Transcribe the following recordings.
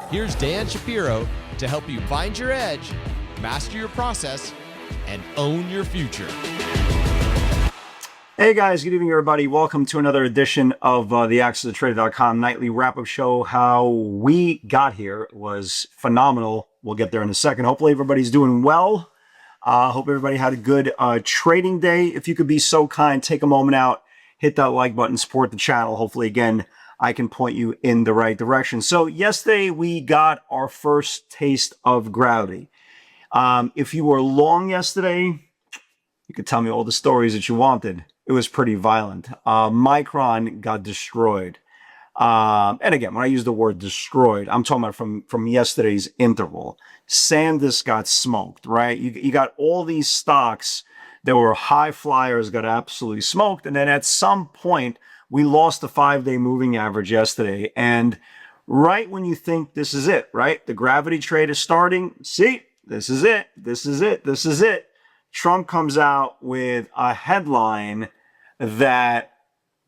Here's Dan Shapiro to help you find your edge, master your process, and own your future. Hey guys, good evening everybody. Welcome to another edition of the AccessToTrader.com nightly wrap-up show. How we got here was phenomenal. We'll get there in a second. Hopefully everybody's doing well. Hope everybody had a good trading day. If you could be so kind, take a moment out, hit that like button, support the channel. Hopefully, again, I can point you in the right direction. So yesterday we got our first taste of gravity. If you were long yesterday, you could tell me all the stories that you wanted. It was pretty violent. Micron got destroyed. And again, when I use the word destroyed, I'm talking about from yesterday's interval. SanDisk got smoked, right? You got all these stocks that were high flyers got absolutely smoked. And then at some point, we lost the 5-day moving average yesterday. And right when you think this is it, right? The gravity trade is starting. See, this is it. This is it. This is it. Trump comes out with a headline that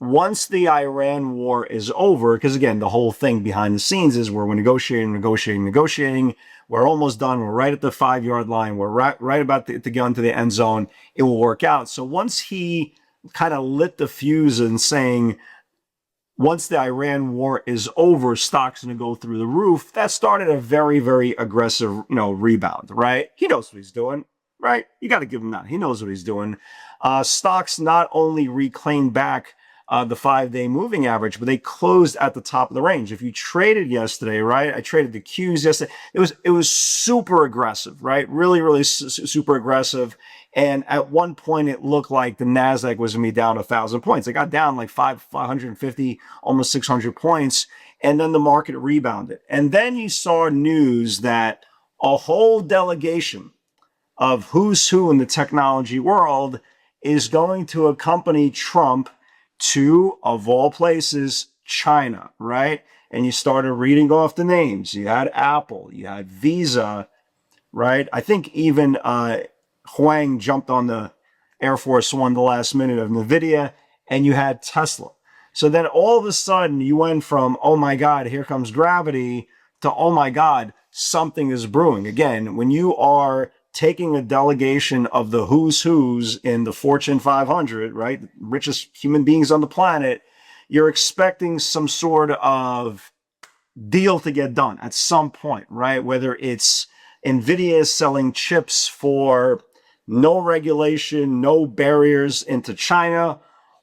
once the Iran war is over, because again, the whole thing behind the scenes is we're negotiating. We're almost done. We're right at the 5-yard line. We're right about to get into the end zone. It will work out. So once he kind of lit the fuse and saying, once the Iran war is over, stocks going to go through the roof, that started a very, very aggressive, rebound, right? He knows what he's doing, right? You got to give him that. He knows what he's doing. Stocks not only reclaimed back the 5-day moving average, but they closed at the top of the range. If you traded yesterday, right? I traded the Qs yesterday. It was super aggressive, right? Really, really super aggressive. And at one point, it looked like the Nasdaq was going to be down 1,000 points. It got down like 550, almost 600 points, and then the market rebounded. And then you saw news that a whole delegation of who's who in the technology world is going to accompany Trump to, of all places, China, right? And you started reading off the names. You had Apple, you had Visa, right? I think even Huang jumped on the Air Force One the last minute of NVIDIA, and you had Tesla. So then all of a sudden you went from, oh my God, here comes gravity, to, oh my God, something is brewing. Again, when you are taking a delegation of the who's in the Fortune 500, right, the richest human beings on the planet, you're expecting some sort of deal to get done at some point, right? Whether it's NVIDIA is selling chips for no regulation, no barriers into China,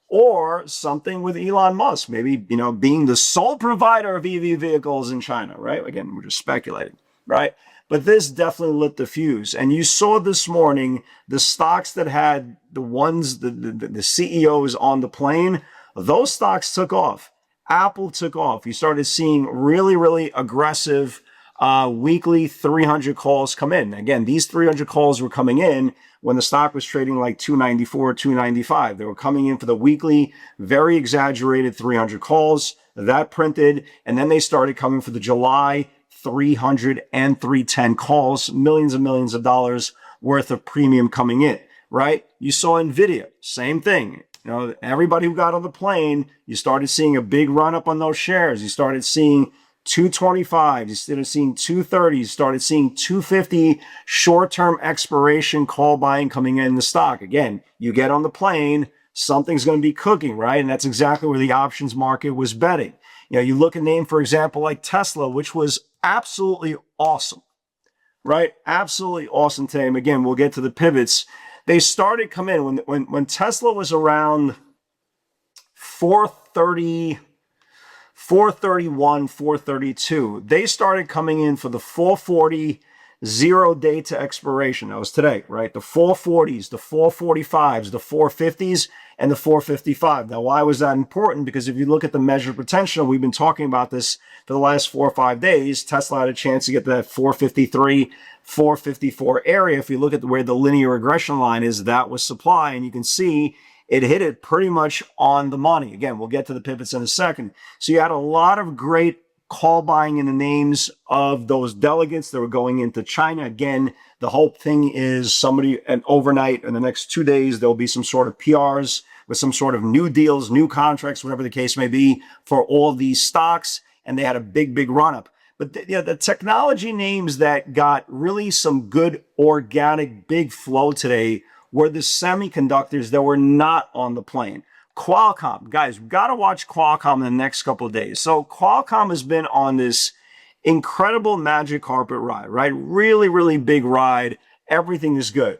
or something with Elon Musk, maybe, being the sole provider of EV vehicles in China, right? Again, we're just speculating, right? But this definitely lit the fuse. And you saw this morning, the stocks that had the CEOs on the plane, those stocks took off. Apple took off. You started seeing really, really aggressive weekly 300 calls come in. Again, these 300 calls were coming in when the stock was trading like 294, 295. They were coming in for the weekly, very exaggerated 300 calls. That printed, and then they started coming for the July 300 and 310 calls, millions and millions of dollars worth of premium coming in, right? You saw NVIDIA, same thing. Everybody who got on the plane, you started seeing a big run up on those shares. You started seeing 225, you started seeing 230, you started seeing 250 short-term expiration call buying coming in the stock. Again, you get on the plane, something's going to be cooking, right? And that's exactly where the options market was betting. You look at a name, for example, like Tesla, which was absolutely awesome, right? Absolutely awesome today. And again, we'll get to the pivots. They started coming in when Tesla was around 430, 431, 432. They started coming in for the 440 0-day to expiration. That was today, right? The 440s, the 445s, the 450s, and the 455. Now, why was that important? Because if you look at the measured potential, we've been talking about this for the last 4 or 5 days. Tesla had a chance to get to that 453, 454 area. If you look at where the linear regression line is, that was supply, and you can see it hit it pretty much on the money. Again, we'll get to the pivots in a second. So you had a lot of great call buying in the names of those delegates that were going into China. Again, the whole thing is and overnight in the next 2 days, there'll be some sort of PRs with some sort of new deals, new contracts, whatever the case may be, for all these stocks. And they had a big, big run up. But the technology names that got really some good organic big flow today were the semiconductors that were not on the plane. Qualcomm, guys, we've got to watch Qualcomm in the next couple of days. So Qualcomm has been on this incredible magic carpet ride, right? Really, really big ride. Everything is good.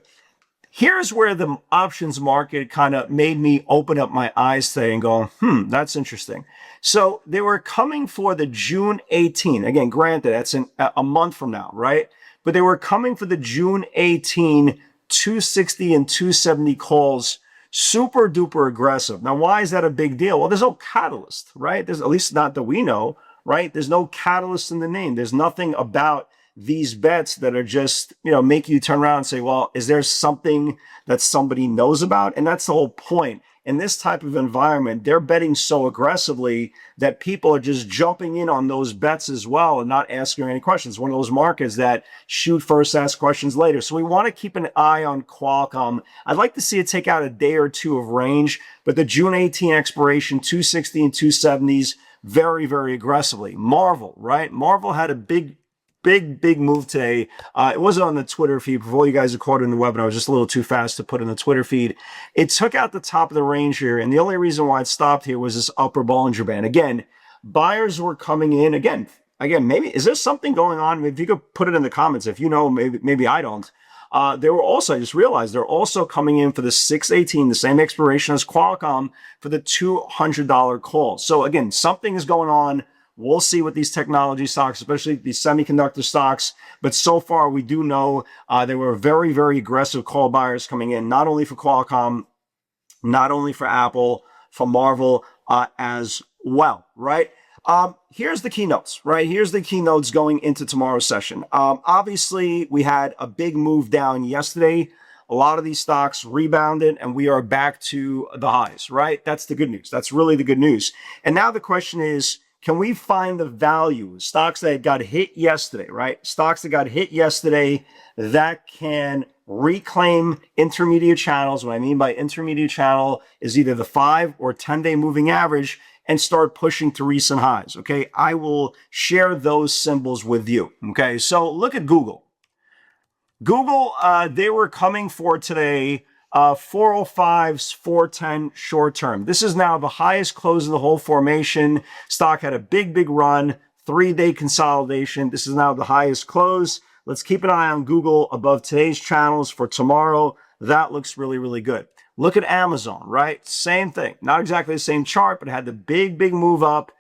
Here's where the options market kind of made me open up my eyes today and go, that's interesting. So they were coming for the June 18. Again, granted, that's in a month from now, right? But they were coming for the June 18, 260 and 270 calls, super duper aggressive. Now, why is that a big deal? Well, there's no catalyst, right? There's at least not that we know, right? There's no catalyst in the name. There's nothing about these bets that are just, make you turn around and say, well, is there something that somebody knows about? And that's the whole point. In this type of environment, they're betting so aggressively that people are just jumping in on those bets as well and not asking any questions. One of those markets that shoot first, ask questions later. So we want to keep an eye on Qualcomm. I'd like to see it take out a day or two of range, but the June 18 expiration, 260 and 270s, very, very aggressively. Marvel, right? Marvel had a big move today. It wasn't on the Twitter feed. Before you guys recorded in the webinar, I was just a little too fast to put in the Twitter feed. It took out the top of the range here, and the only reason why it stopped here was this upper Bollinger Band. Again, buyers were coming in. Again, maybe, is there something going on? If you could put it in the comments, if you know, maybe I don't. They were also, I just realized, they're also coming in for the 618, the same expiration as Qualcomm, for the $200 call. So again, something is going on. We'll see with these technology stocks, especially these semiconductor stocks. But so far, we do know there were very, very aggressive call buyers coming in, not only for Qualcomm, not only for Apple, for Marvel as well, right? Here's the keynotes, right? Here's the keynotes going into tomorrow's session. Obviously, we had a big move down yesterday. A lot of these stocks rebounded, and we are back to the highs, right? That's the good news. That's really the good news. And now the question is, can we find the value, stocks that got hit yesterday, right? Stocks that got hit yesterday that can reclaim intermediate channels. What I mean by intermediate channel is either the 5 or 10-day moving average and start pushing to recent highs, okay? I will share those symbols with you, okay? So look at Google. Google, they were coming for today 405s, 410 short term. This is now the highest close of the whole formation. Stock had a big run, 3-day consolidation. This is now the highest close. Let's keep an eye on Google above today's channels for tomorrow. That looks really, really good. Look at Amazon, right? Same thing. Not exactly the same chart, but it had the big move up,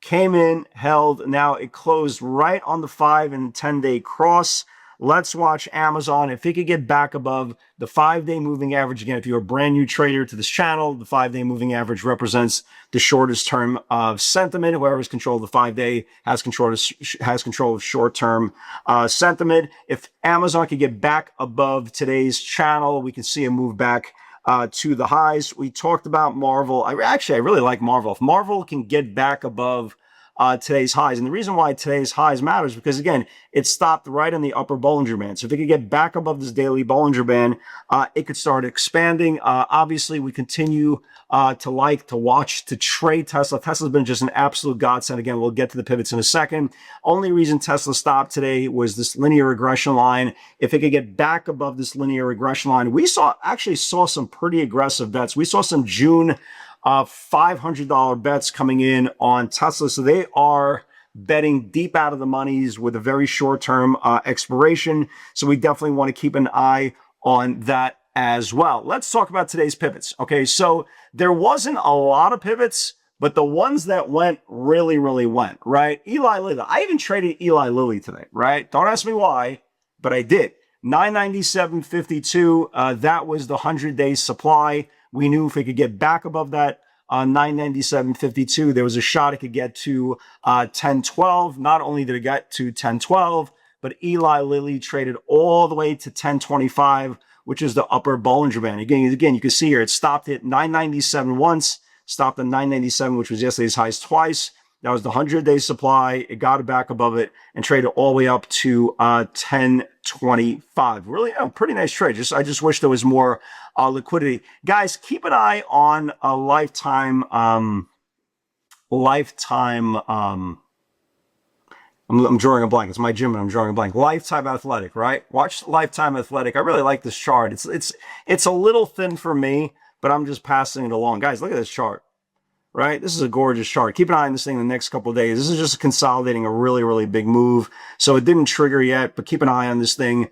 came in, held. Now it closed right on the 5 and 10-day cross. Let's watch Amazon. If it could get back above the 5-day moving average, again, if you're a brand new trader to this channel, the 5-day moving average represents the shortest term of sentiment. Whoever's control of the 5-day has control of short-term sentiment. If Amazon could get back above today's channel, we can see a move back to the highs. We talked about Marvel. I really like Marvel. If Marvel can get back above today's highs. And the reason why today's highs matters because, again, it stopped right in the upper Bollinger Band. So if it could get back above this daily Bollinger Band, it could start expanding. Obviously, we continue to watch, to trade Tesla. Tesla's been just an absolute godsend. Again, we'll get to the pivots in a second. Only reason Tesla stopped today was this linear regression line. If it could get back above this linear regression line, we actually saw some pretty aggressive bets. We saw some June $500 bets coming in on Tesla. So they are betting deep out of the monies with a very short-term expiration. So we definitely want to keep an eye on that as well. Let's talk about today's pivots. Okay, so there wasn't a lot of pivots, but the ones that went really went, right? Eli Lilly. I even traded Eli Lilly today, right? Don't ask me why, but I did. 997.52, that was the 100-day supply. We knew if it could get back above that 997.52, there was a shot it could get to 1012. Not only did it get to 1012, but Eli Lilly traded all the way to 1025, which is the upper Bollinger Band. Again, you can see here, it stopped at 997 once, stopped at 997, which was yesterday's highs twice. That was the 100-day supply. It got it back above it and traded all the way up to 1025. Really, a pretty nice trade. I just wish there was more liquidity. Guys, keep an eye on a lifetime. I'm I'm drawing a blank. It's my gym and I'm drawing a blank. Lifetime Athletic, right? Watch Lifetime Athletic. I really like this chart. It's a little thin for me, but I'm just passing it along. Guys, look at this chart, right? This is a gorgeous chart. Keep an eye on this thing in the next couple of days. This is just consolidating a really, really big move. So it didn't trigger yet, but keep an eye on this thing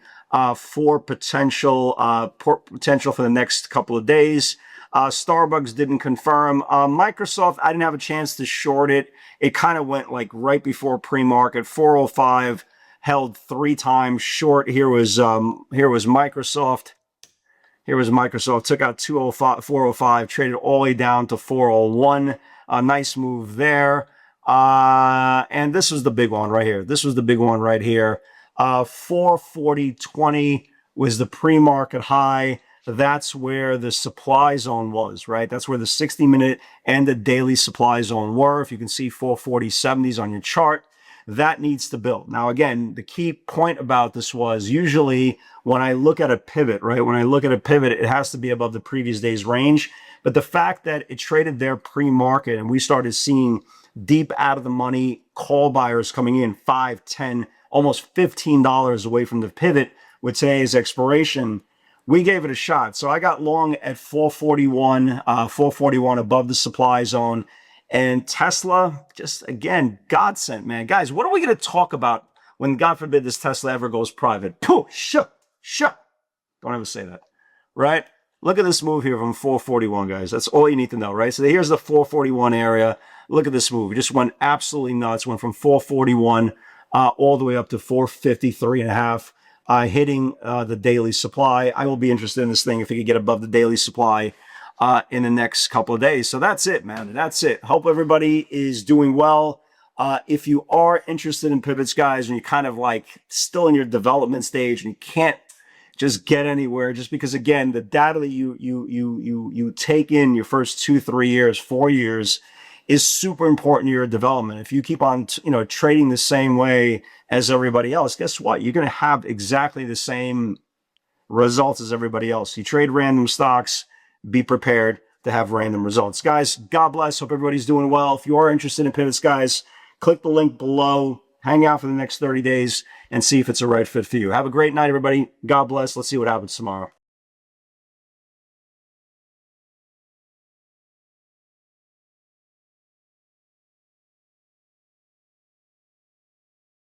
for potential for the next couple of days. Starbucks didn't confirm. Microsoft, I didn't have a chance to short it. It kind of went like right before pre-market. 405 held 3 times short. Here was Microsoft. Here was Microsoft. Took out 405, traded all the way down to 401. A nice move there. And this was the big one right here. This was the big one right here. 440.20 was the pre-market high. That's where the supply zone was, right? That's where the 60-minute and the daily supply zone were. If you can see 440.70s on your chart, that needs to build. Now, again, the key point about this was usually when I look at a pivot, right? When I look at a pivot, it has to be above the previous day's range. But the fact that it traded there pre-market and we started seeing deep out of the money call buyers coming in, $5, $10, almost $15 away from the pivot with today's expiration, we gave it a shot. So I got long at 441 above the supply zone. And Tesla, just again, godsend, man. Guys, what are we going to talk about when, God forbid, this Tesla ever goes private? Pooh, shut. Don't ever say that, right? Look at this move here from 441, guys. That's all you need to know, right? So here's the 441 area. Look at this move. It just went absolutely nuts. Went from 441 all the way up to 453.5. Hitting the daily supply. I will be interested in this thing if it could get above the daily supply in the next couple of days. So that's it, man. That's it. Hope everybody is doing well. If you are interested in pivots, guys, and you're kind of like still in your development stage and you can't just get anywhere, just because, again, the data that you take in your first 2, 3 years, 4 years is super important to your development. If you keep on, trading the same way as everybody else, guess what? You're going to have exactly the same results as everybody else. You trade random stocks, be prepared to have random results. Guys, God bless. Hope everybody's doing well. If you are interested in pivots, guys, click the link below, hang out for the next 30 days and see if it's a right fit for you. Have a great night, everybody. God bless. Let's see what happens tomorrow.